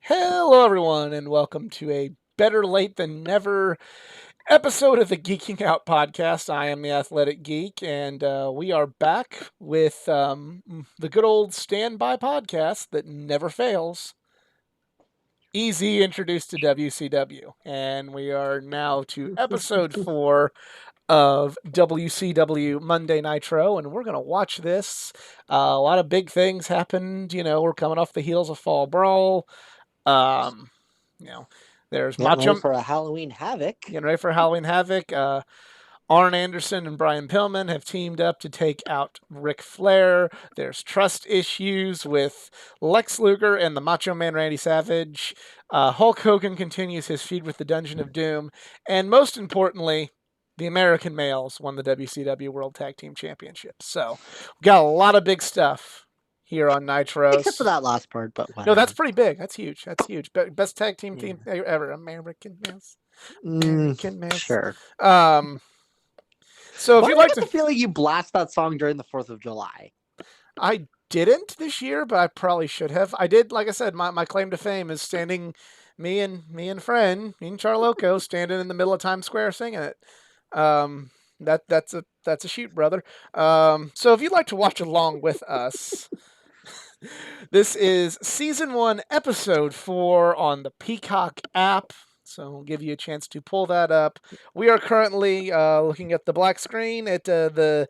Hello, everyone, and welcome to a better late than never episode of the Geeking Out podcast. I am the Athletic Geek, and we are back with the good old standby podcast that never fails. Easy introduced to WCW, and we are now to episode 4 of WCW Monday Nitro, and we're going to watch this. A lot of big things happened. We're coming off the heels of Fall Brawl. Um, you know, there's Getting ready Macho. for a Halloween Havoc. Getting ready for Halloween Havoc. Arn Anderson and Brian Pillman have teamed up to take out Ric Flair. There's trust issues with Lex Luger and the Macho Man Randy Savage. Hulk Hogan continues his feud with the Dungeon of Doom. And most importantly, the American males won the WCW World Tag Team Championships. So we got a lot of big stuff here on Nitro. Except for that last part, but whatever. No, that's pretty big. That's huge. That's huge. Best tag team theme ever. American males. American males. Sure. So if Why you'd do I like get the feeling you blast that song during the 4th of July? I didn't this year, but I probably should have. I did, like I said, my claim to fame is standing, me and Charloco standing in the middle of Times Square singing it. That's a shoot, brother. So if you'd like to watch along with us, this is season 1, episode 4 on the Peacock app. So we'll give you a chance to pull that up. We are currently looking at the black screen at the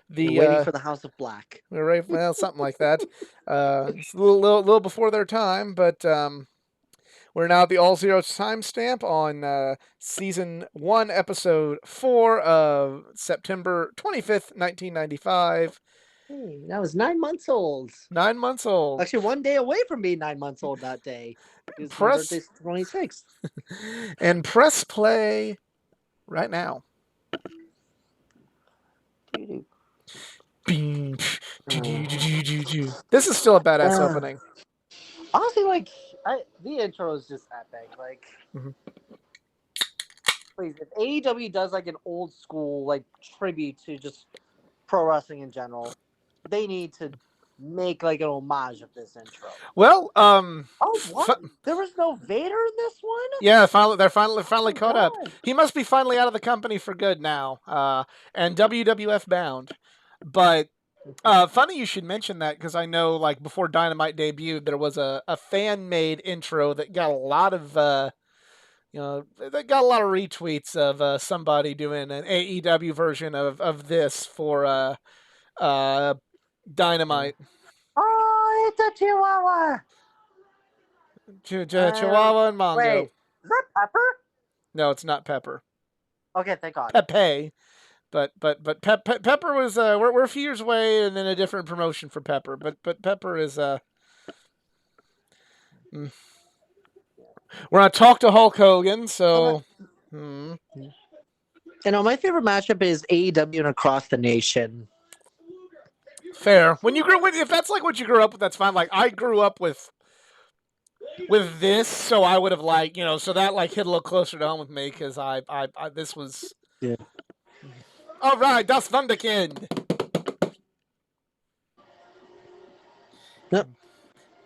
waiting for the House of Black. We're right, well, something like that. It's a little before their time, but we're now at the all zero timestamp on season 1, episode 4 of September 25th, 1995. Hey, I was 9 months old. 9 months old. Actually, 1 day away from being 9 months old that day. My birthday's 26th. And press play right now. This is still a badass opening. Honestly, the intro is just epic. Please, if AEW does an old school tribute to just pro wrestling in general, they need to make an homage of this intro. Well, what? There was no Vader in this one? Yeah, they're finally caught up. He must be finally out of the company for good now, and WWF bound. But funny you should mention that, because I know before Dynamite debuted, there was a fan made intro that got a lot of retweets of somebody doing an AEW version of this for Dynamite. Oh, it's a Chihuahua. Chihuahua and Mongo. Wait, is that Pepper? No, it's not Pepper. Okay, thank God. Pepe. But Pepper was we're a few years away and then a different promotion for Pepper. But Pepper is we're gonna talk to Hulk Hogan. So, my favorite matchup is AEW and Across the Nation. Fair. If that's what you grew up with, that's fine. I grew up with this, so I would have so that hit a little closer to home with me, because I this was. Yeah. All right, das Wunderkind. Yep.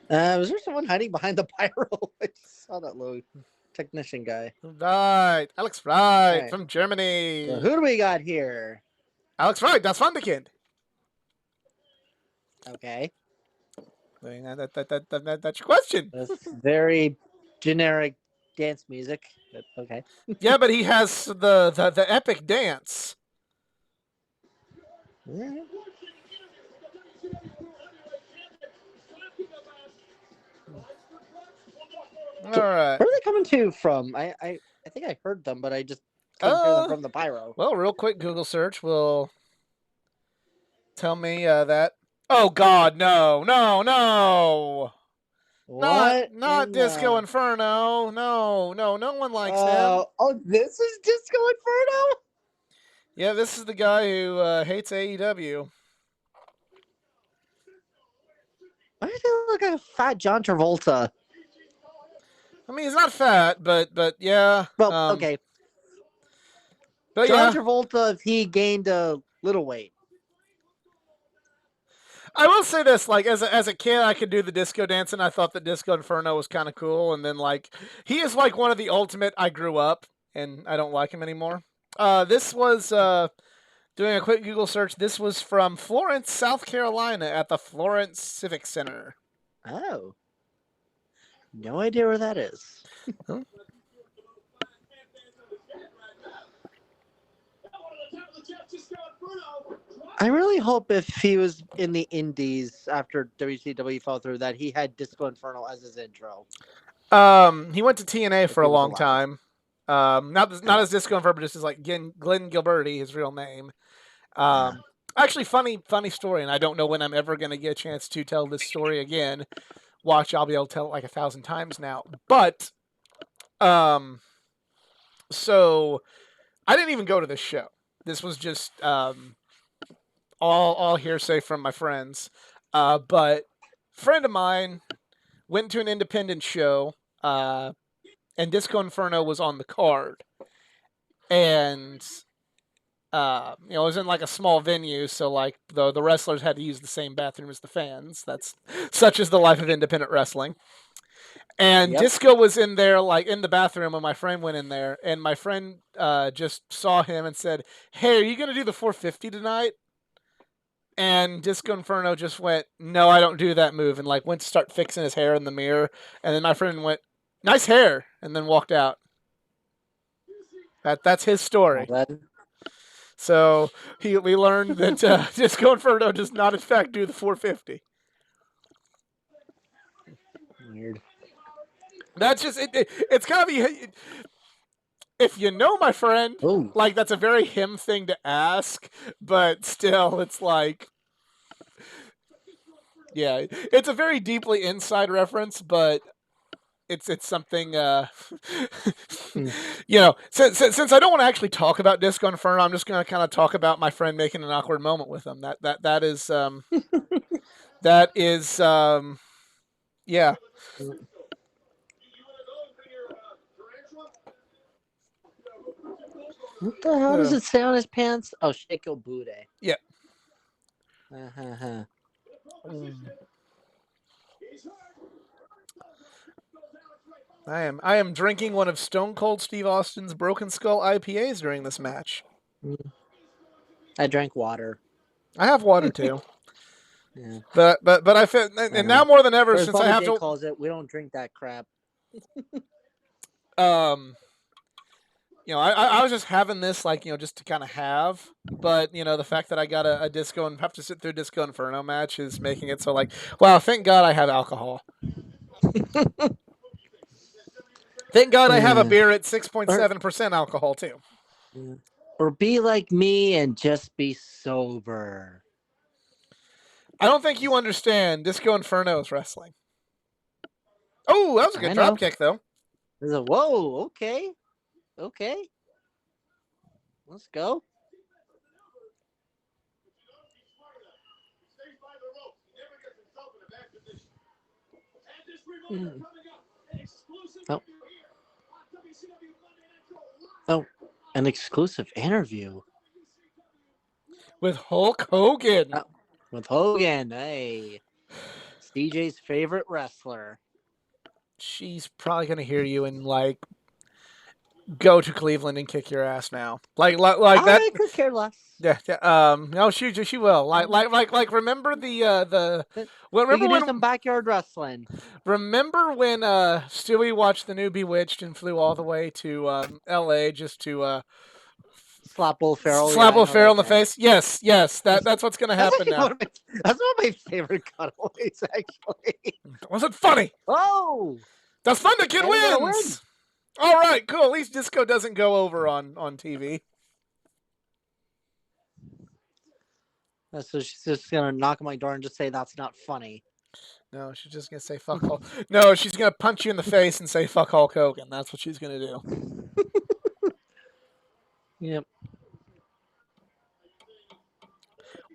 Was there someone hiding behind the pyro? I just saw that little technician guy. Right, Alex Wright from Germany. So who do we got here? Alex Wright, das Wunderkind. Okay. That's your question. That's very generic dance music. But okay. Yeah, but he has the epic dance. Yeah. All right. Where are they coming from? I think I heard them, but I just couldn't hear them from the pyro. Well, real quick Google search will tell me that. Oh God, no. What? Not Disco Inferno. No one likes him. Oh, this is Disco Inferno? Yeah, this is the guy who hates AEW. Why does he look like a fat John Travolta? I mean, he's not fat, but yeah. Well, okay. But John Travolta, if he gained a little weight. I will say this: like as a kid, I could do the disco dance, and I thought that Disco Inferno was kind of cool. And then like he is like one of the ultimate. I grew up, and I don't like him anymore. This was doing a quick Google search. This was from Florence, South Carolina, at the Florence Civic Center. Oh, no idea where that is. Huh? I really hope if he was in the Indies after WCW fell through that he had Disco Inferno as his intro. He went to TNA If for a he was long alive. time. Not as Disco Inferno, but just as like Glenn Gilberti, his real name. Actually, funny story, and I don't know when I'm ever going to get a chance to tell this story again. Watch, I'll be able to tell it like 1,000 times now. But so I didn't even go to this show. This was just all hearsay from my friends. But a friend of mine went to an independent show, and Disco Inferno was on the card, and it was in like a small venue, so like the wrestlers had to use the same bathroom as the fans. That's such is the life of independent wrestling. And Yep. Disco was in there, like in the bathroom, when my friend went in there, and my friend just saw him and said, "Hey, are you gonna do the 450 tonight?" And Disco Inferno just went, "No, I don't do that move," and like went to start fixing his hair in the mirror. And then my friend went, "Nice hair," and then walked out. That's his Well, story. then, So we learned that Disco Inferno does not in fact do the 450. weird. That's just it's gotta be. If you know my friend, Oh, like that's a very him thing to ask, but still, it's like, yeah, it's a very deeply inside reference, but it's something. Since I don't want to actually talk about Disco Inferno, I'm just going to kind of talk about my friend making an awkward moment with him. That is yeah. what the hell does it say on his pants? Oh, shake your booty. Yeah. Uh-huh. I am drinking one of Stone Cold Steve Austin's Broken Skull IPAs during this match. I drank water. I have water too. Yeah. But I feel, and now more than ever, Or as since I Bobby have J to calls it, we don't drink that crap. I was just having this like just to kind of have, but the fact that I got a disco and have to sit through a Disco Inferno match is making it so like, wow, thank God I have alcohol. Thank God I have a beer at 6.7% alcohol too. Or be like me and just be sober. I don't think you understand Disco Inferno's wrestling. Oh, that was a good drop kick though. Whoa, okay. Let's go. Oh. Oh, an exclusive interview with Hulk Hogan. Oh, with Hogan, hey, CJ's favorite wrestler. She's probably gonna hear you and like go to Cleveland and kick your ass now. Like that. I could care less. Yeah. No, she will. Like. Remember the. Well, We remember can do when some backyard wrestling. Remember when Stewie watched the new Bewitched and flew all the way to L.A. just to slap Will Ferrell. slap Yeah, Will Ferrell in the face? Yes. That's what's gonna happen now. That's one of my favorite cutaways, actually. Was it funny? Oh, the Thunder Kid wins. All right, cool. At least Disco doesn't go over on TV. So she's just gonna knock on my door and just say that's not funny. No, she's just gonna say fuck Hulk. No, she's gonna punch you in the face and say fuck Hulk Hogan. That's what she's gonna do. Yep.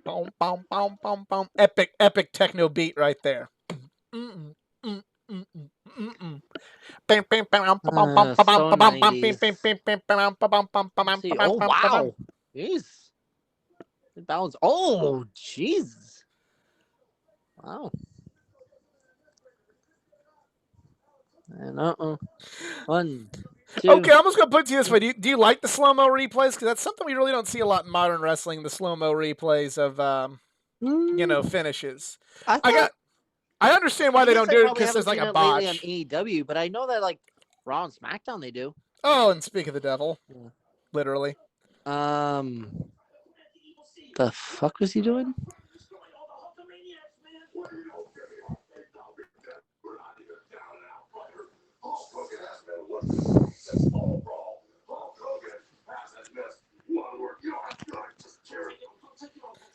Boom, boom, boom, boom, boom. Epic techno beat right there. Oh wow! Jeez. Balance. Oh, jeez. Oh. And 1, 2. Okay, I'm just gonna put it to you this way: do you like the slow mo replays? Because that's something we really don't see a lot in modern wrestling. The slow mo replays of finishes. I I thought. got. I understand why I they guess don't I do it probably because haven't there's like seen a it lately on botch. AEW, but I know that like Raw and SmackDown they do. Oh, and speak of the devil, Yeah. literally. The fuck was he doing?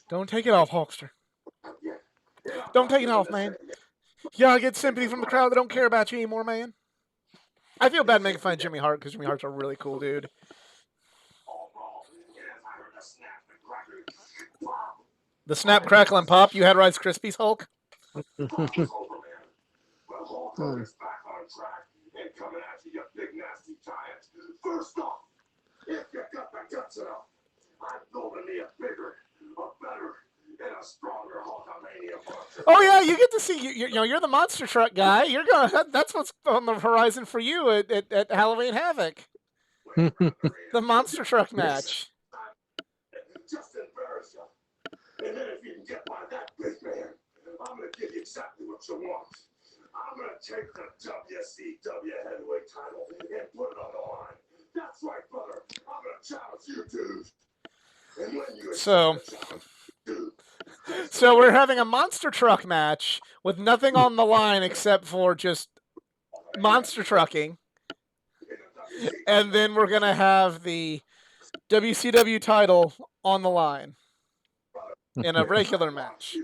Don't take it off, Hulkster. Don't take it off, man. You gotta get sympathy from the crowd that don't care about you anymore, man. I feel bad making fun of Jimmy Hart because Jimmy Hart's a really cool dude. The snap, crackle, and pop. You had Rice Krispies, Hulk? Oh yeah, you get to see you're the monster truck guy. You're gonna that's what's on the horizon for you at Halloween Havoc. The monster truck match. And then if you can get by that big man, I'm gonna give you exactly what you want. I'm gonna take the WCW heavyweight title and put it on the line. That's right, brother. I'm gonna challenge you, dude. And when you so we're having a monster truck match with nothing on the line except for just monster trucking. And then we're gonna have the WCW title on the line in a regular match.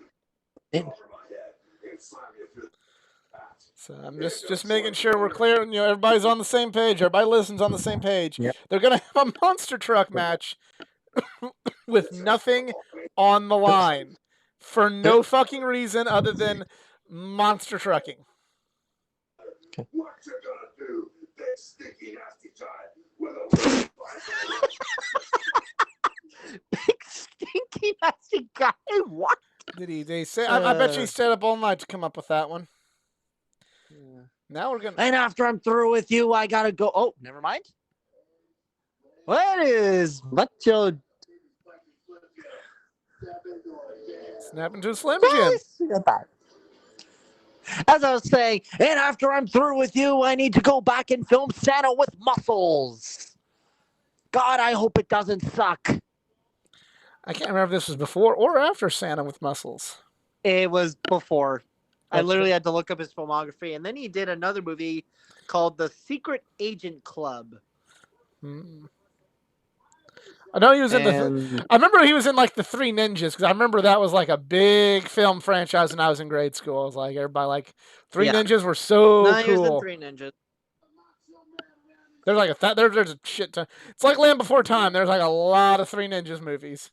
So I'm just making sure we're clear. Everybody's on the same page. Everybody listens on the same page. Yep. They're gonna have a monster truck match with nothing on the line for no fucking reason other than monster trucking. Okay. What you gonna do? That sticky nasty time with a big stinky nasty guy. What? Did he? They say? I bet you he stayed up all night to come up with that one. Yeah. Now we're gonna. And after I'm through with you, I gotta go. Oh, never mind. What is Macho? Snap into a Slim Jim. As I was saying, and after I'm through with you, I need to go back and film Santa with muscles. God, I hope it doesn't suck. I can't remember if this was before or after Santa with Muscles. It was before. Okay. I literally had to look up his filmography. And then he did another movie called The Secret Agent Club. I know he was in the. I remember he was in like the Three Ninjas because I remember that was like a big film franchise when I was in grade school. I was like, everybody like Three Ninjas were so cool. He was in Three Ninjas. There's like there's a shit ton. It's like Land Before Time. There's like a lot of Three Ninjas movies.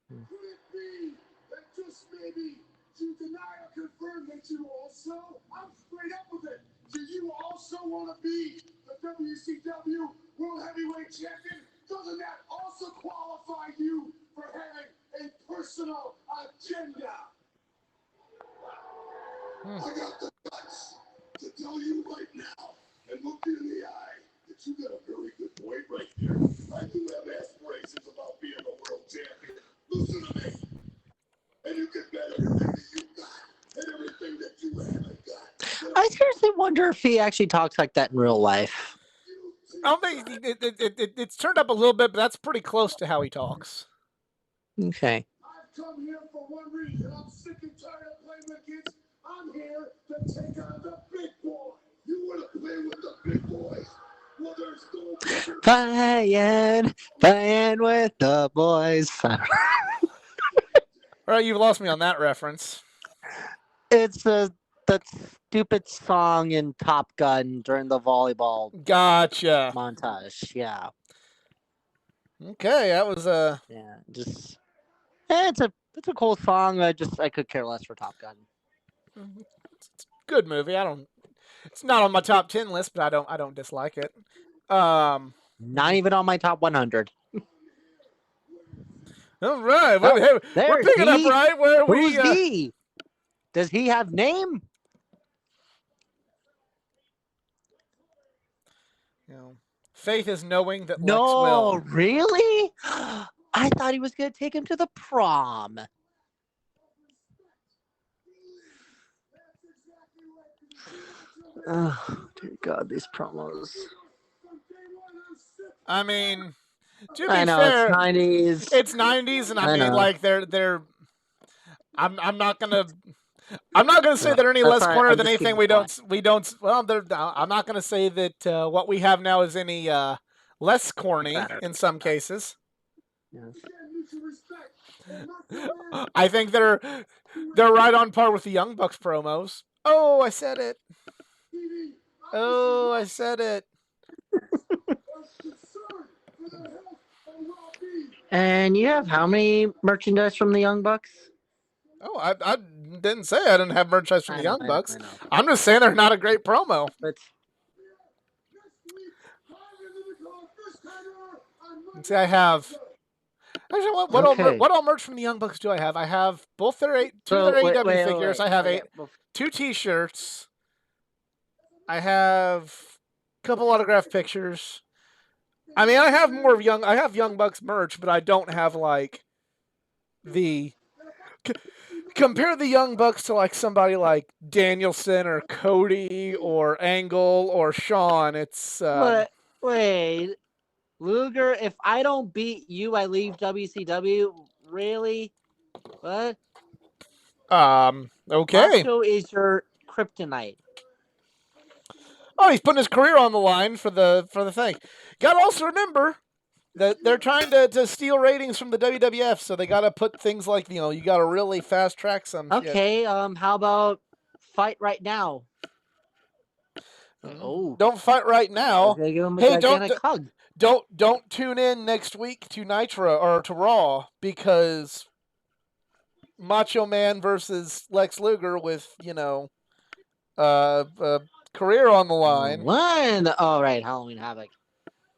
Could it be that just maybe you deny or confirm that you also? I'm straight up with it. Do you also want to be the WCW World Heavyweight Champion? Doesn't that also qualify you for having a personal agenda? I got the guts to tell you right now and look you in the eye that you got a very good point right here. I do have aspirations about being a world champion. Listen to me. And you get that everything that you got and everything that you haven't got. I seriously wonder if he actually talks like that in real life. I don't think it's turned up a little bit, but that's pretty close to how he talks. Okay. I've come here for one reason. I'm sick and tired of playing with kids. I'm here to take on the big boy. You want to play with the big boys? Well, there's no bigger. Playing with the boys. All right, you've lost me on that reference. It's that stupid song in Top Gun during the volleyball Gotcha. montage. Yeah. Okay, that was Yeah, just it's a cool song. I could care less for Top Gun. It's a good movie. It's not on my top 10 list, but I don't dislike it. Not even on my top 100. All right, we're picking up right where Who's he? Does he have name? You know, faith is knowing that Lex No, will. really? I thought he was going to take him to the prom. Oh, dear God, these promos. I mean, to I be know it's fair, 90s. it's 90s, and I I mean, know. like they're. I'm not gonna. I'm not going to say No, they're any that's less why corner I'm than just anything keeping quiet. we don't. Well, I'm not going to say that what we have now is any less corny Better. in some cases. Yes. I think they're right on par with the Young Bucks promos. Oh, I said it. Oh, I said it. And you have how many merchandise from the Young Bucks? Oh, I didn't say I didn't have merchandise from the Young I know, Bucks. I know. I'm just saying they're not a great promo. But See, I have. Actually, okay. what all merch from the Young Bucks do I have? I have both two of their So AEW figures. I have Okay, 2 T-shirts. I have a couple autograph pictures. I mean, I have Young Bucks merch, but I don't have like the compare the Young Bucks to like somebody like Danielson or Cody or Angle or Shawn. It's But wait, Luger, if I don't beat you, I leave WCW. Really? What? okay. Macho is your kryptonite. Oh, he's putting his career on the line for the thing. Got to also remember that they're trying to steal ratings from the WWF, so they got to put things like you got to really fast track some shit. Okay, how about fight right now? Oh, Don't fight right now. okay, give him a Hey, gigantic hug. don't tune in next week to Nitro or to Raw because Macho Man versus Lex Luger with career on the line. When? Oh, right, Halloween Havoc.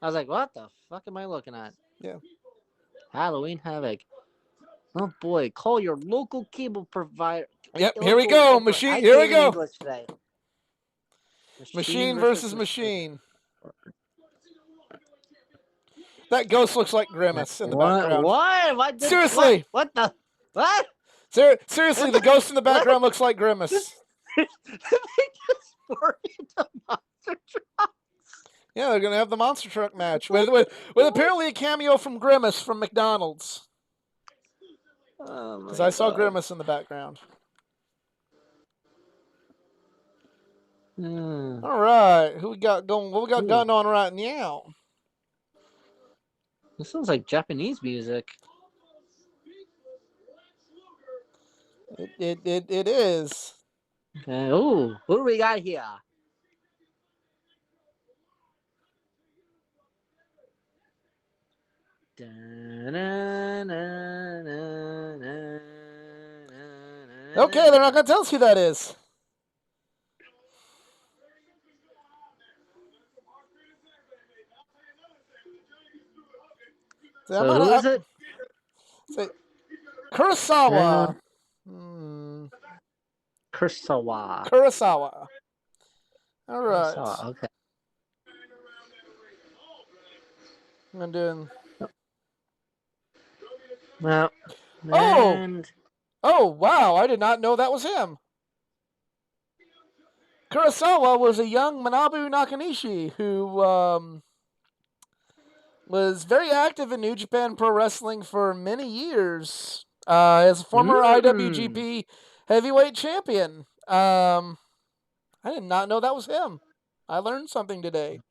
I was like, what the fuck am I looking at? Yeah. Halloween Havoc. Oh boy, call your local cable provider. Yep. Here we go. Machine. I Here can't we even go. English today. Machine versus machine. That ghost looks like Grimace in the background. What? Seriously. What the? What? Seriously, the ghost in the background looks like Grimace. They just were into monster truck. Yeah, they're gonna have the monster truck match with apparently a cameo from Grimace from McDonald's. Oh Because I saw Grimace in the background. All right, who we got going? What we got going on right now? This sounds like Japanese music. It is. Okay. Ooh, who do we got here? Okay, they're not gonna tell us who that is. So who is it? Kurosawa. Kurosawa. All right. Kurosawa, okay. I'm doing. Well, and oh wow! I did not know that was him. Kurosawa was a young Manabu Nakanishi who was very active in New Japan Pro Wrestling for many years as a former IWGP Heavyweight Champion. I did not know that was him. I learned something today.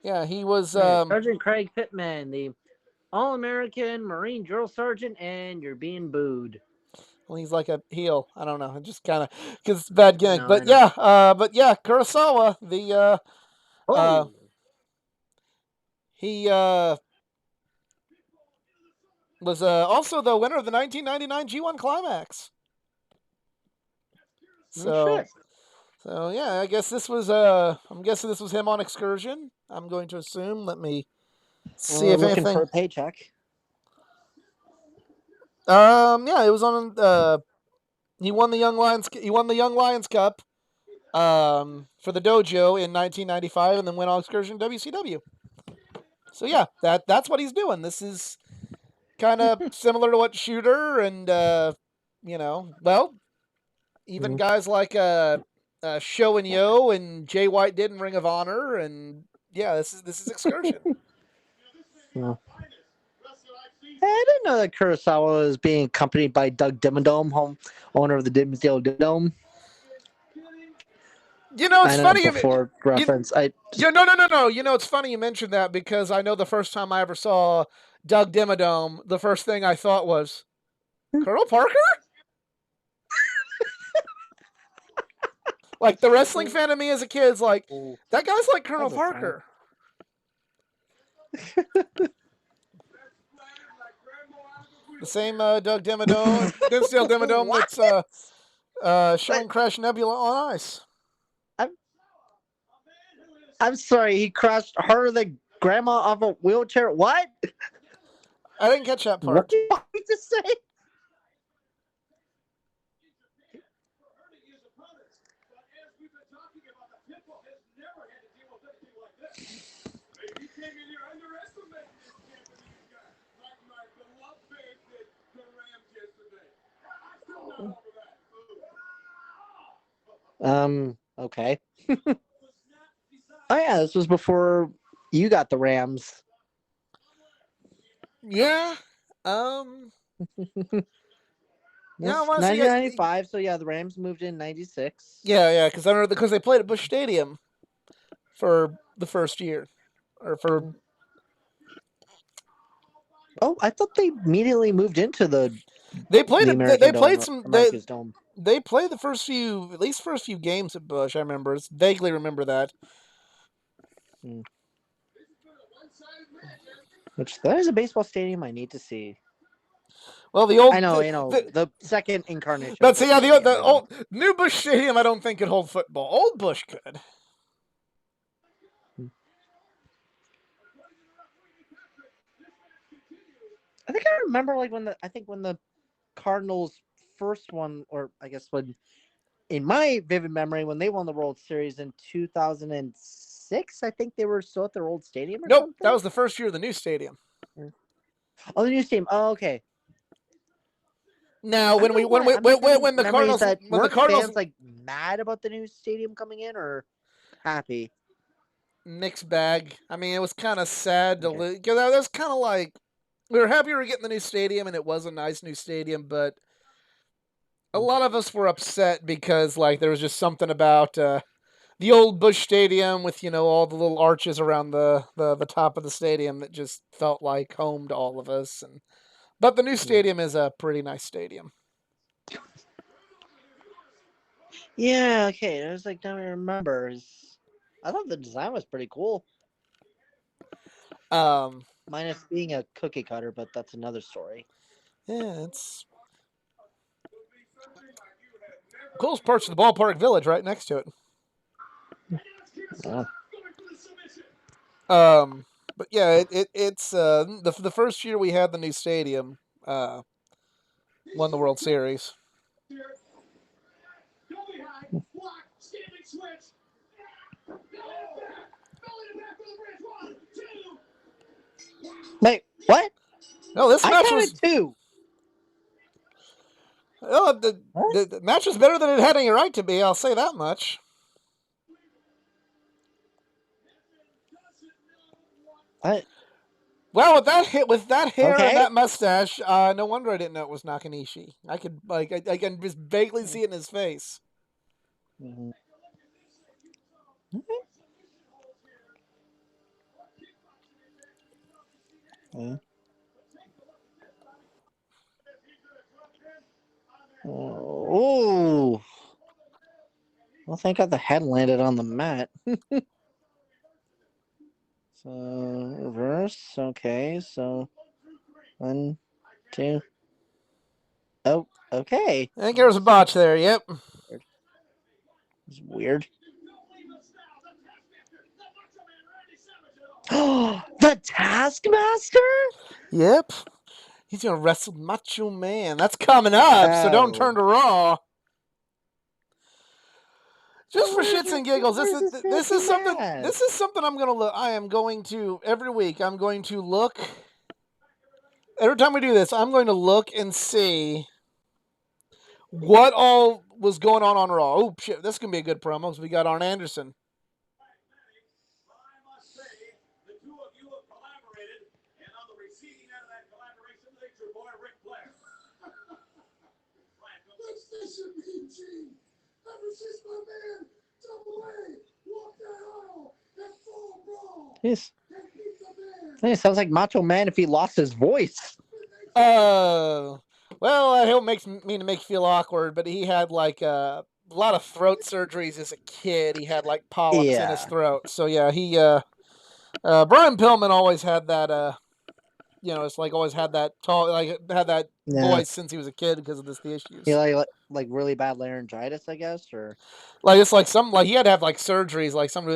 Yeah, he was Sergeant Craig Pittman, the All-American Marine Drill Sergeant, and you're being booed. Well, he's like a heel. I don't know. It just kind of because it's a bad gimmick. No, but yeah, Kurosawa, the he was also the winner of the 1999 G1 Climax. So yeah, I guess this was I'm guessing this was him on excursion. I'm going to assume. Let me see if looking anything. for a paycheck. Yeah, it was on. He won the Young Lions. He won the Young Lions Cup. For the dojo in 1995, and then went on excursion to WCW. So yeah, that's what he's doing. This is kind of similar to what Shooter and well, even guys like Show and Yo and Jay White did in Ring of Honor, and yeah, this is excursion. Yeah. I didn't know that Kurosawa was being accompanied by Doug Dimmadome, home owner of the Dimsdale Dome. It's I know funny. before reference. No. It's funny you mentioned that because I know the first time I ever saw Doug Dimmadome, the first thing I thought was Colonel Parker. Like the wrestling fan of me as a kid is like, that guy's like Colonel Parker. The same Doug Dimmadome, Dinsdale Dimmadome that's showing Crash Nebula on ice. I'm sorry, he crushed her, the grandma, off a wheelchair. What? I didn't catch that part. What do you want me to say? Okay. Oh yeah, this was before you got the Rams. Yeah. Yeah, 1995. So yeah, the Rams moved in '96. Yeah, because they played at Busch Stadium for the first year, or for. Oh, I thought they immediately moved into the They played some. America's Dome. They played the first few games at Busch. I remember. Vaguely remember that. Which that is a baseball stadium I need to see. Well, the old I know, the second incarnation. But see, yeah, the old new Busch Stadium I don't think could hold football. Old Busch could. I think I remember like when the Cardinals first one, or I guess when in my vivid memory when they won the World Series in 2006, I think they were still at their old stadium or something. That was the first year of the new stadium. Oh, the new stadium. Oh, okay. Now, when the Cardinals fans like mad about the new stadium coming in or happy? Mixed bag. I mean, it was kind of sad to lose. Because that was kind of like we were happy we were getting the new stadium, and it was a nice new stadium, but a lot of us were upset because like there was just something about the old Busch Stadium with all the little arches around the top of the stadium that just felt like home to all of us. But the new stadium is a pretty nice stadium. Yeah, okay. I was like, now I remember. I thought the design was pretty cool. Minus being a cookie cutter, but that's another story. Yeah, it's coolest parts of the ballpark village right next to it. But yeah, it's the first year we had the new stadium, won the World Series. Wait, what? No, this match was two. Oh, the match was better than it had any right to be. I'll say that much. What? Well, with that hair and that Okay. mustache, no wonder I didn't know it was Nakanishi. I could I can just vaguely see it in his face. Mm-hmm. Oh. Well, thank God the head landed on the mat. So, reverse. Okay, so 1, 2. Oh, okay. I think there was a botch there. Yep. It's weird. Oh, the Taskmaster? Yep. He's gonna wrestle Macho Man. That's coming up, so don't turn to Raw. Just for shits and giggles, this is something. This is something I'm gonna look. I am going to every week. I'm going to look. Every time we do this, I'm going to look and see what all was going on Raw. Oh shit, this is gonna be a good promo because we got Arn Anderson. This should be Gene. Ever since my man Double A walked that aisle at full brawl. Yes. And beat the man. It sounds like Macho Man if he lost his voice. Well, he'll mean to make you feel awkward, but he had like a lot of throat surgeries as a kid. He had like polyps in his throat. So yeah, he Brian Pillman always had that it's like always had that tall, like had that voice since he was a kid because of the issues. He like really bad laryngitis, I guess, or like it's like some like he had to have like surgeries, like some.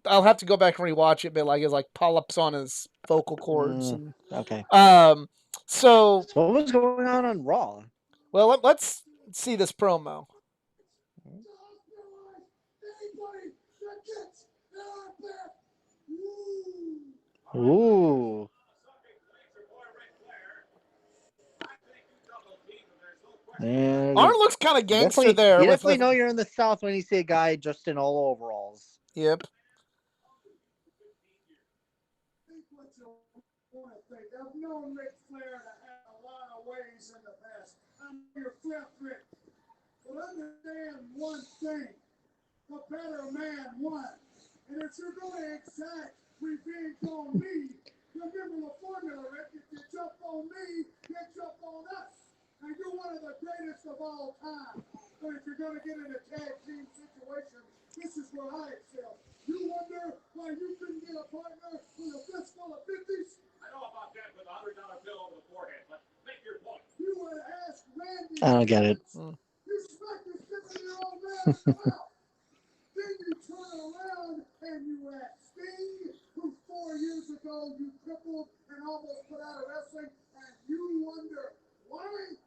I'll have to go back and rewatch it, but like it's like polyps on his vocal cords. And, okay. So what was going on Raw? Well, let's see this promo. Ooh. Arn looks kind of gangster there. You definitely know you're in the South when you see a guy just in all overalls. Yep. I've known Ric Flair to have a lot of ways in the past. I'm your flip Rick. But understand one thing. The better man won. And if you're going to exact revenge on me, remember the formula, Rick. If you jump on me, you jump on us. And you're one of the greatest of all time. But if you're going to get in a tag team situation, this is where I excel. You wonder why you couldn't get a partner with a fistful of 50s? I know about that with a $100 bill over the forehead, but make your point. You would ask Randy. I don't get it. You smacked this 50-year-old man in the mouth. Then you turn around and you ask Sting, who 4 years ago you crippled and almost put out of wrestling, and you wonder why?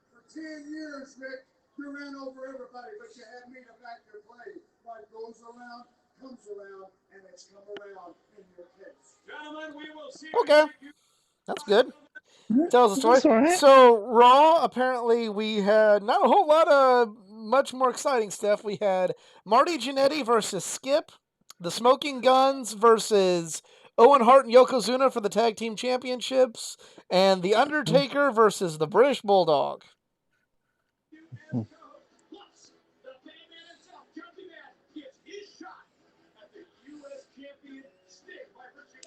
For 10 years, Rick, you ran over everybody, but you had me to back your play. What goes around comes around, and it's come around in your case. Gentlemen, we will see. Okay, that's good. Tells the story. So Raw, apparently we had not a whole lot of much more exciting stuff. We had Marty Jannetty versus Skip, the Smoking Guns versus Owen Hart and Yokozuna for the tag team championships, and the Undertaker versus the British Bulldog.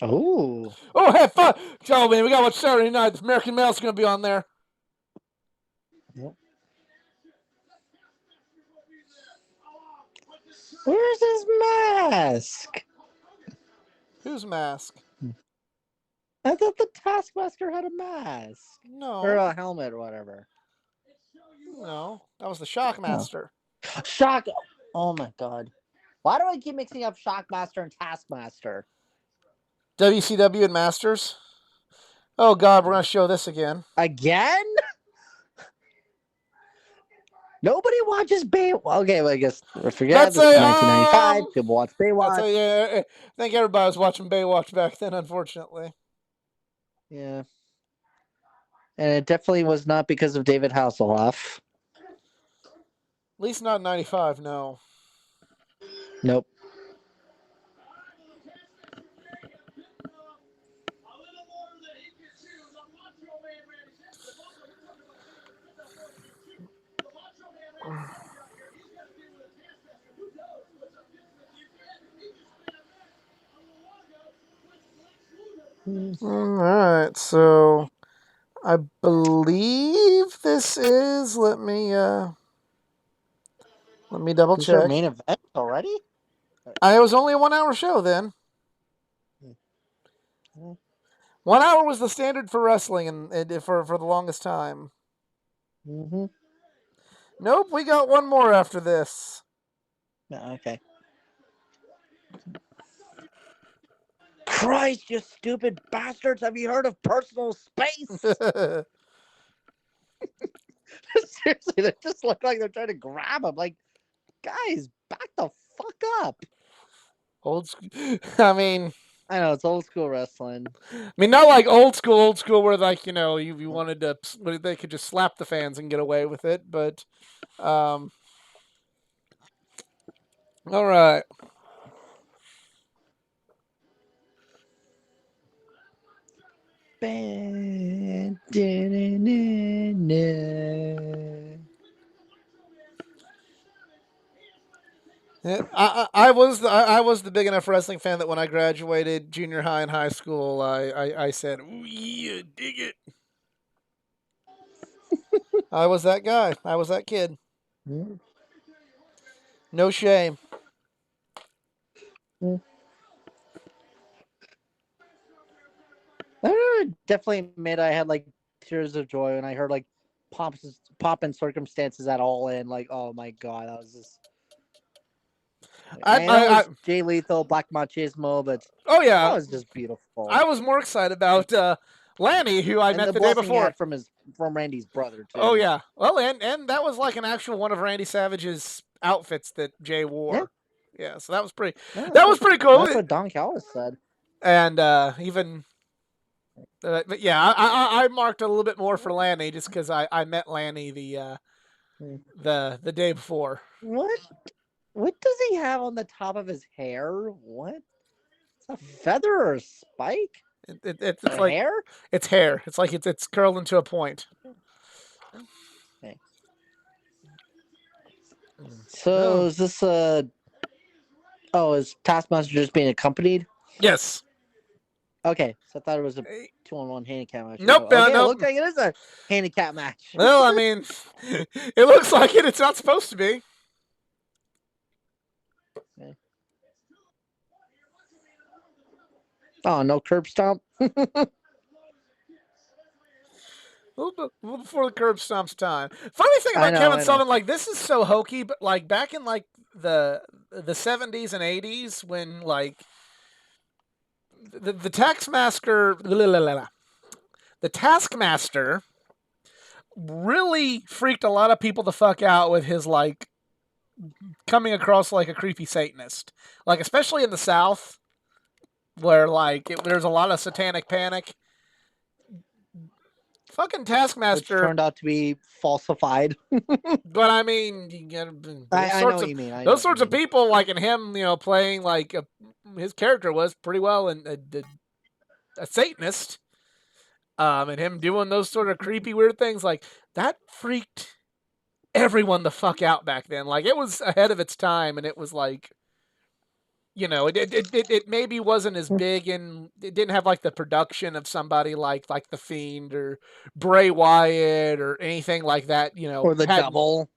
Oh, have fun! Oh man, we got to watch Saturday night. The American Male's going to be on there. Yep. Where's his mask? Whose mask? I thought the Taskmaster had a mask. No. Or a helmet or whatever. No, that was the Shockmaster. Oh. Shock! Oh my god. Why do I keep mixing up Shockmaster and Taskmaster? WCW and Masters. Oh god, we're going to show this again. Again? Nobody watches Baywatch. Okay, well, I guess forget it. 1995. People watch Baywatch. Yeah, I think everybody was watching Baywatch back then, unfortunately. Yeah. And it definitely was not because of David Hasselhoff. At least not in 95, no. Nope. All right, so I believe this is. Let me double check. Is main event already? It was only a 1 hour show then. 1 hour was the standard for wrestling and for the longest time. Mm-hmm. Nope, we got one more after this. Okay. Christ, you stupid bastards! Have you heard of personal space? seriously, they just look like they're trying to grab him. Like, guys, back the fuck up. Old school. I mean, I know it's old school wrestling. not like old school, where like you wanted to where they could just slap the fans and get away with it. But all right, yeah, I was the big enough wrestling fan that when I graduated junior high and high school, I said, "Ooh yeah, dig it." I was that guy. I was that kid. No shame. Definitely made I had like tears of joy when I heard like pop and circumstances at all in. Like, oh my god, that was just. I know I it's Jay Lethal, Black Machismo, but oh that yeah, was just beautiful. I was more excited about Lanny, who I And met the the day blessing he before. had from Randy's brother Oh too. yeah, well, and that was like an actual one of Randy Savage's outfits that Jay Yeah, wore. Yeah, so that was pretty. no, That was pretty cool. that's what Don Callis said. And even, but yeah, I marked a little bit more for Lanny just because I met Lanny the day before. What? What does he have on the top of his hair? What? It's a feather or a spike? It's Or like hair? it's hair. It's like it's curled into a point. Okay. Oh So is this oh, is Taskmaster just being accompanied? yes. Okay, so I thought it was a Eh, 2-on-1 handicap match. Nope. Okay, it Nope. looks like it is a handicap match. Well, I mean, it looks like it. It's not supposed to be. Okay. Oh, no curb stomp. A little before the curb stomps time. Funny thing I about know, Kevin I know. Sullivan, like this is so hokey, but like back in like the 70s and 80s when like the Taskmaster the Taskmaster really freaked a lot of people the fuck out with his like coming across like a creepy Satanist. Like especially in the South where like there's a lot of satanic panic. Fucking Which Taskmaster. turned out to be falsified. But I mean, you get I know what you mean. I know those what you sorts of mean. people, like in him, playing like his character was pretty well a Satanist, and him doing those sort of creepy, weird things like that freaked everyone the fuck out back then. Like it was ahead of its time, and it was like, it maybe wasn't as big, and it didn't have like the production of somebody like the Fiend or Bray Wyatt or anything like that. Or the double.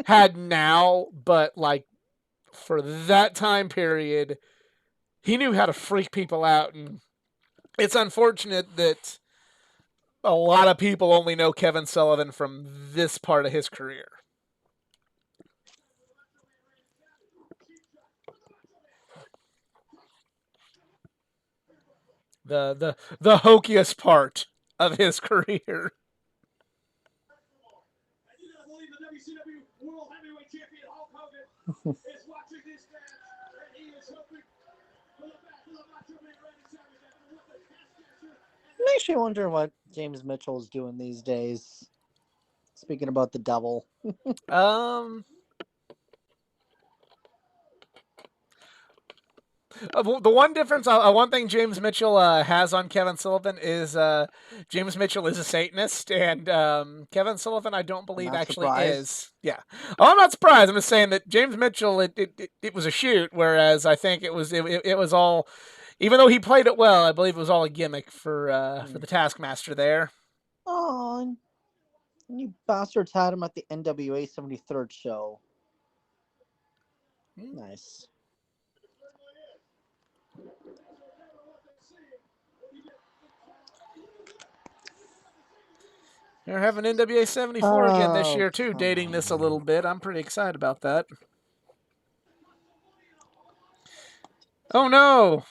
Had now, but like for that time period, he knew how to freak people out, and it's unfortunate that a lot of people only know Kevin Sullivan from this part of his career. The hokiest part of his career. I do not believe the WCW World Heavyweight Champion Hulk Hogan is watching this match, and he is hoping for the back of the Macho Man Randy Savage after what the Taskmaster and Makes you wonder what James Mitchell is doing these days. Speaking about the devil. Um, the one difference, one thing James Mitchell has on Kevin Sullivan is James Mitchell is a Satanist, and Kevin Sullivan, I don't I'm believe, not actually surprised. is. Yeah. Oh, I'm not surprised. I'm just saying that James Mitchell, it was a shoot, whereas I think it was all, even though he played it well, I believe it was all a gimmick for the Taskmaster there. Oh, you bastards had him at the NWA 73rd show. Nice. They're having NWA 74 again this Oh, year too, come dating this a little on. bit. I'm pretty excited about that. Oh no!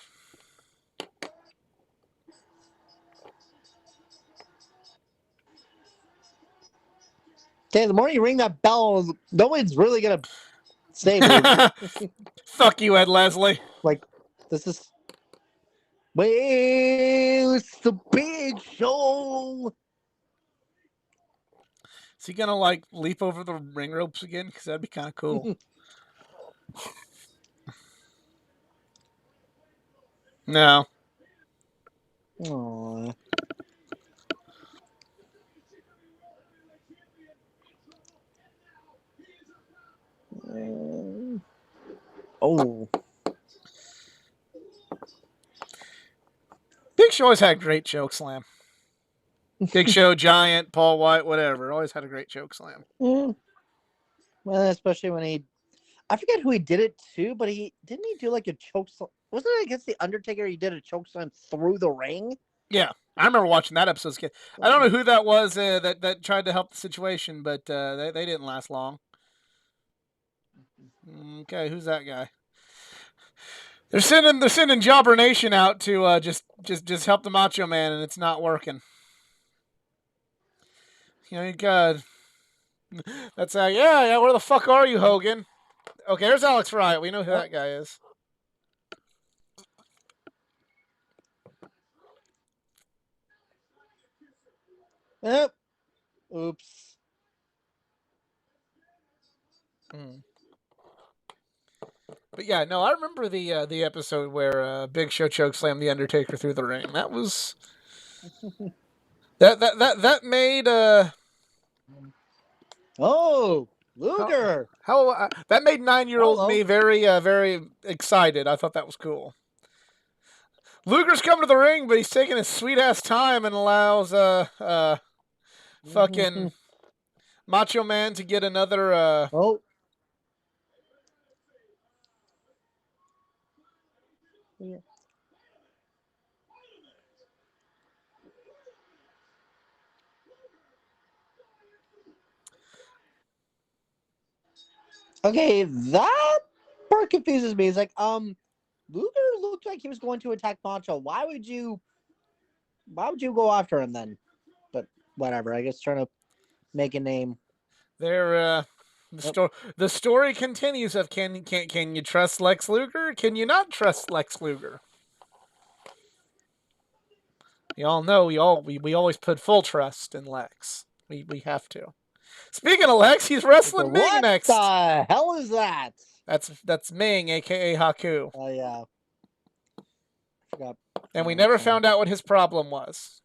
Okay, the more you ring that bell, no one's really gonna say boo. Fuck you, Ed Leslie. Like, this is. Well, it's the big show. Is he gonna like leap over the ring ropes again? Because that'd be kind of cool. No. Aww. Oh. Big Show always had a great choke slam. Big Show, Giant, Paul White, whatever. Always had a great choke slam. Yeah. Well, especially when I forget who he did it to, but he do like a choke slam. Wasn't it against the Undertaker? He did a choke slam through the ring. Yeah, I remember watching that episode. I don't know who that was that tried to help the situation, but they didn't last long. Okay, who's that guy? They're sending Jobber Nation out to just help the Macho Man, and it's not working. You know, God, that's yeah. Where the fuck are you, Hogan? Okay, there's Alex Riot. We know who that guy is. Yep. Oops. But yeah, no, I remember the episode where Big Show chokeslammed the Undertaker through the ring. That was that made Oh, Luger. how that made 9-year-old Hello. me very excited. I thought that was cool. Luger's coming to the ring, but he's taking his sweet ass time and allows fucking Macho Man to get another Oh. Yeah. Okay, that part confuses me. It's like, Luger looked like he was going to attack Macho. Why would you go after him then? But whatever. I guess trying to make a name. They're the story continues of can you trust Lex Luger? Can you not trust Lex Luger? You all know we always put full trust in Lex. We have to. Speaking of Lex, he's wrestling Ming What next. the hell is that? That's Ming, aka Haku. Oh yeah. I forgot. And we never found out what his problem was.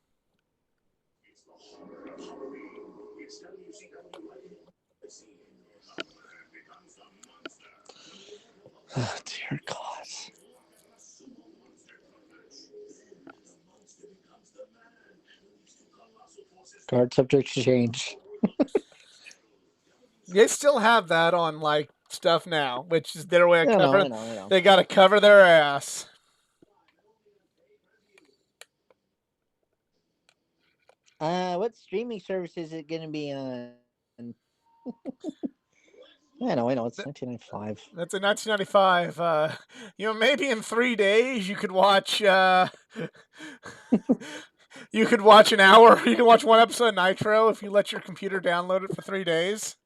Oh, dear God. Card subject change. They still have that on like stuff now, which is their way of covering. I know. They got to cover their ass. What streaming service is it going to be on? I know. It's 1995. That's in 1995. Maybe in 3 days you could watch. You could watch an hour. You can watch one episode of Nitro if you let your computer download it for 3 days.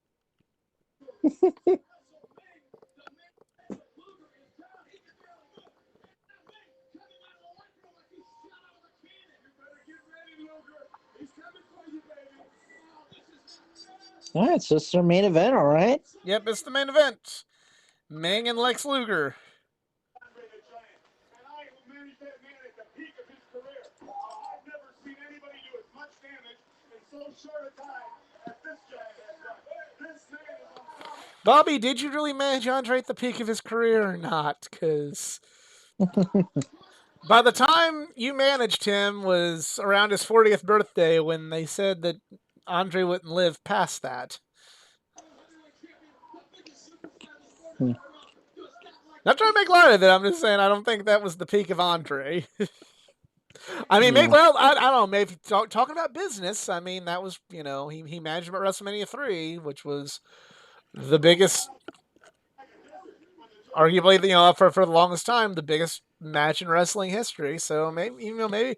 All right, so it's our main event, all right? Yep, it's the main event. Ming and Lex Luger. Bobby, did you really manage Andre at the peak of his career or not? Because by the time you managed him was around his 40th birthday when they said that Andre wouldn't live past that. Not trying to make light of it. I'm just saying I don't think that was the peak of Andre. I mean, maybe, well, I don't know. Maybe talking about business. I mean, that was he managed him at WrestleMania 3, which was the biggest, arguably for the longest time, the biggest match in wrestling history. So maybe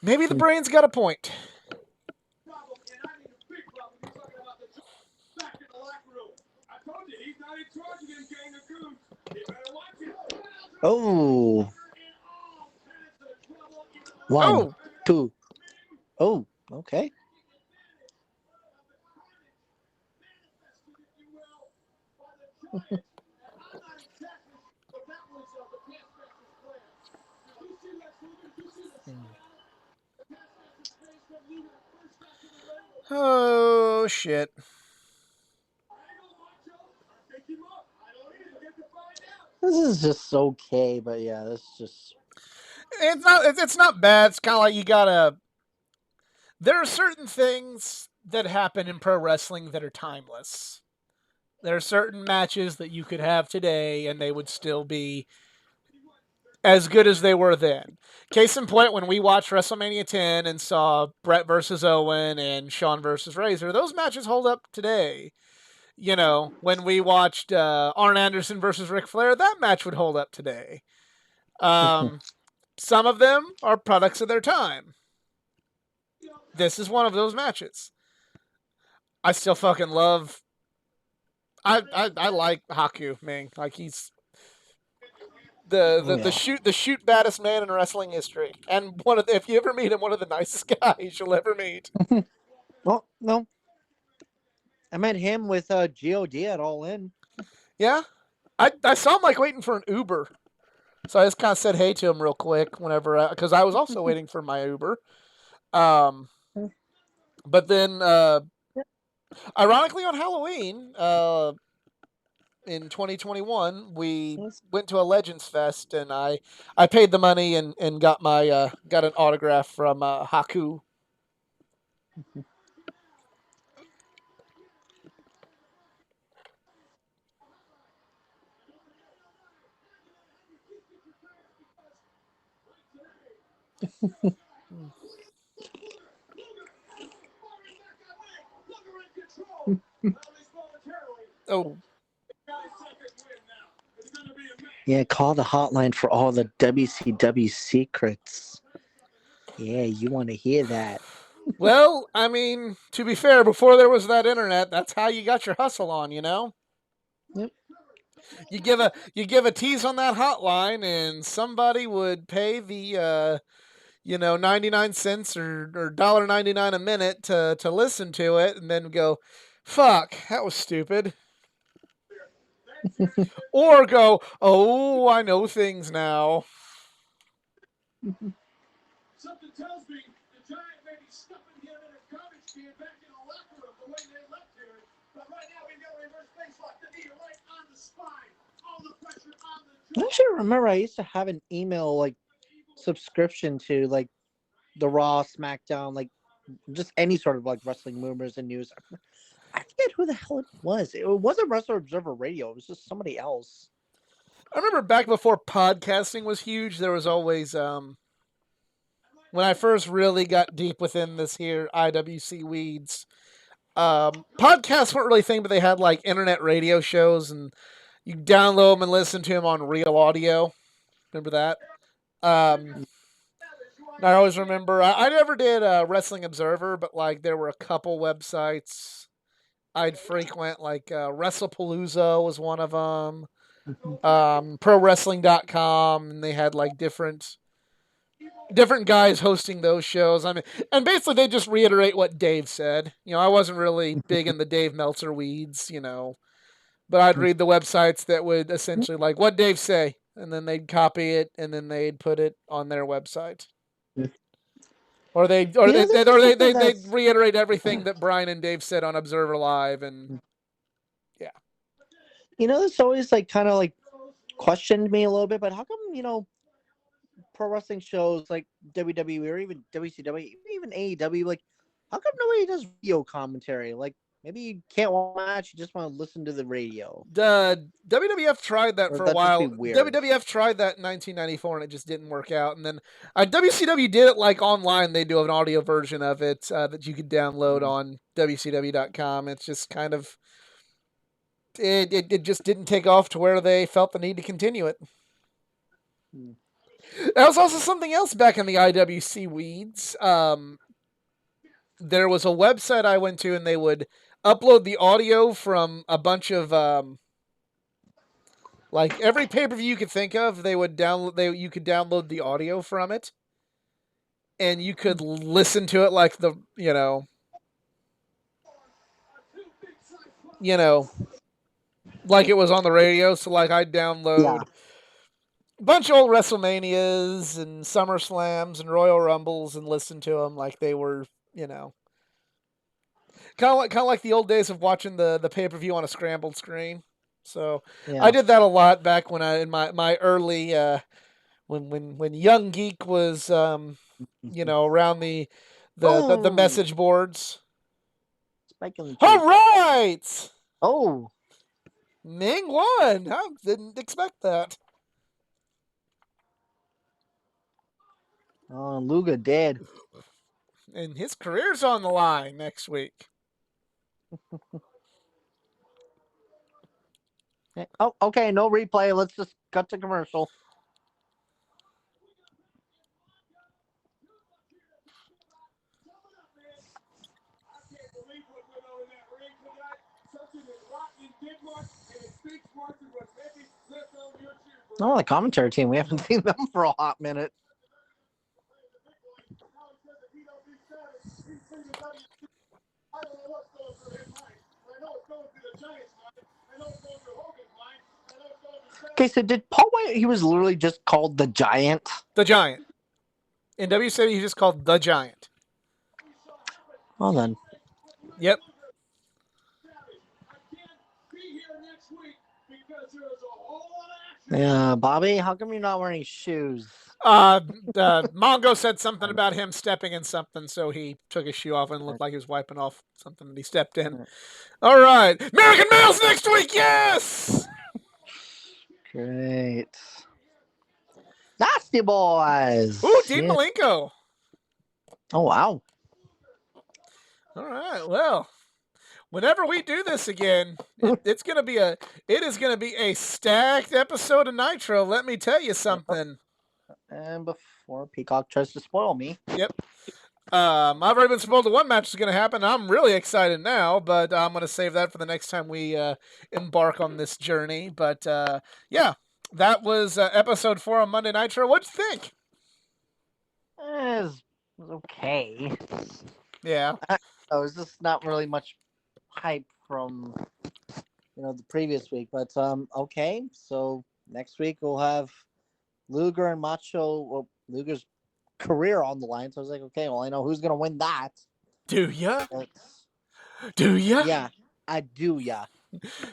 maybe the brain's got a point. Oh, one, Oh, two. Oh, okay. oh shit! This is just okay, but yeah, this just. It's not. It's not bad. It's kind of like you gotta. There are certain things that happen in pro wrestling that are timeless. There are certain matches that you could have today, and they would still be as good as they were then. Case in point, when we watched WrestleMania 10 and saw Brett versus Owen and Shawn versus Razor, those matches hold up today. You know, when we watched Arn Anderson versus Ric Flair, that match would hold up today. Um, some of them are products of their time. This is one of those matches. I still fucking love. I like Haku, man. Like he's the Yeah. shoot baddest man in wrestling history, and one of the, if you ever meet him, one of the nicest guys you'll ever meet. Well, no, I met him with God at All In. Yeah, I saw him like waiting for an Uber, so I just kind of said hey to him real quick whenever because I was also waiting for my Uber. Um, but then ironically on Halloween in 2021 we went to a Legends Fest and I paid the money and got my got an autograph from Haku. Oh, Yeah, call the hotline for all the WCW secrets. Yeah, you want to hear that. well, I mean, to be fair, before there was that internet, that's how you got your hustle on, you know? Yep. You give a tease on that hotline and somebody would pay the 99 cents or $1.99 a minute to listen to it and then go, "Fuck, that was stupid." Or go, "Oh, I know things now." Something tells me the Giant may be stuffing him in a garbage can back in the locker room the way they left here. But right now we've got a reverse facelock. The knee right on the spine. All the pressure on the I jaw. actually remember I used to have an email like subscription to like the Raw, SmackDown, like just any sort of like wrestling rumors and news. I forget who the hell it was. It wasn't Wrestler Observer Radio. It was just somebody else. I remember back before podcasting was huge, there was always when I first really got deep within this here IWC weeds, podcasts weren't really a thing, but they had like internet radio shows, and you download them and listen to them on Real Audio. Remember that? Um, I always remember. I never did Wrestling Observer, but like there were a couple websites I'd frequent, like WrestlePalooza was one of them. ProWrestling.com, and they had like different guys hosting those shows. I mean, and basically they just reiterate what Dave said. You know, I wasn't really big in the Dave Meltzer weeds, you know, but I'd read the websites that would essentially like what Dave say, and then they'd copy it and then they'd put it on their website. Or This is something they'd that's reiterate everything that Brian and Dave said on Observer Live, and yeah. this always like kind of like questioned me a little bit. But how come pro wrestling shows like WWE or even WCW, even AEW, like how come nobody does radio commentary? Like maybe you can't watch, you just want to listen to the radio, WWF tried that or for a that just be while. weird. WWF tried that in 1994 and it just didn't work out. And then WCW did it like online. They do an audio version of it that you could download on WCW.com. It's just kind of it just didn't take off to where they felt the need to continue it. Mm. That was also something else back in the IWC weeds. There was a website I went to and they would upload the audio from a bunch of Like every pay-per-view you could think of, they would download. You could download the audio from it, and you could listen to it like you know, like it was on the radio. So like I'd Yeah. download a bunch of old WrestleManias and SummerSlams and Royal Rumbles and listen to them like they were, you know, kind of like the old days of watching the pay-per-view on a scrambled screen. So I Yeah. did that a lot back when I in my early when Young Geek was around the Oh, message boards. spike in the All teeth. right, Oh, Ming won. I didn't expect that. Luga dead. And his career's on the line next week. Oh, okay. No replay. Let's just cut to commercial. Oh, the commentary team. We haven't seen them for a hot minute. Okay, so did Paul White? He was literally just called the Giant. The Giant. In WCW, he's just called The Giant. Well then. Yep. Yeah, Bobby, how come you're not wearing shoes? Mongo said something about him stepping in something, so he took his shoe off and looked like he was wiping off something that he stepped in. All right. American Males next week, yes! Great. Nasty Boys. Ooh, Dean Yeah. Malenko. Oh, wow. All right, well, whenever we do this again, it is going to be a stacked episode of Nitro. Let me tell you something. And before Peacock tries to spoil me. Yep. I've already been spoiled the one match is going to happen. I'm really excited now, but I'm going to save that for the next time we embark on this journey. But yeah, that was episode 4 on Monday Nitro. What'd you think? It was okay. Yeah. It was just not really much hype from the previous week, but okay. So next week we'll have Luger and Macho. Well, Luger's career on the line. So I was like, okay, well I know who's gonna win that. Do ya? But, Do ya? yeah, I do. Yeah,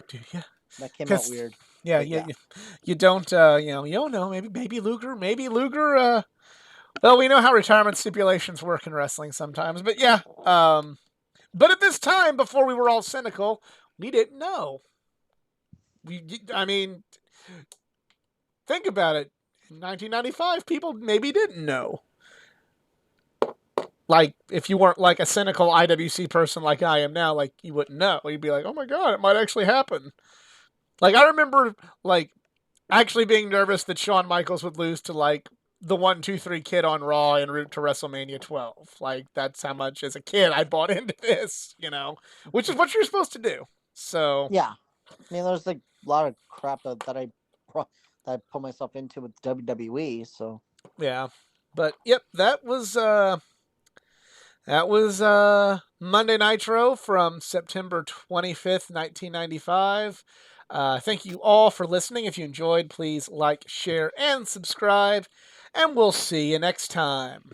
do ya? that came out weird. Yeah, But yeah. You don't. You don't know. Maybe Luger. Maybe Luger. Well, we know how retirement stipulations work in wrestling sometimes, but yeah. But at this time, before we were all cynical, we didn't know. I mean, think about it. In 1995, people maybe didn't know. Like, if you weren't like a cynical IWC person like I am now, like, you wouldn't know. You'd be like, oh my God, it might actually happen. Like, I remember, like, actually being nervous that Shawn Michaels would lose to, like, the 1-2-3 kid on Raw en route to WrestleMania 12. Like, that's how much, as a kid, I bought into this, which is what you're supposed to do. So. Yeah. I mean, there's like a lot of crap that I put myself into with WWE, so. Yeah. But, yep, that was Monday Nitro from September 25th, 1995. Thank you all for listening. If you enjoyed, please like, share, and subscribe. And we'll see you next time.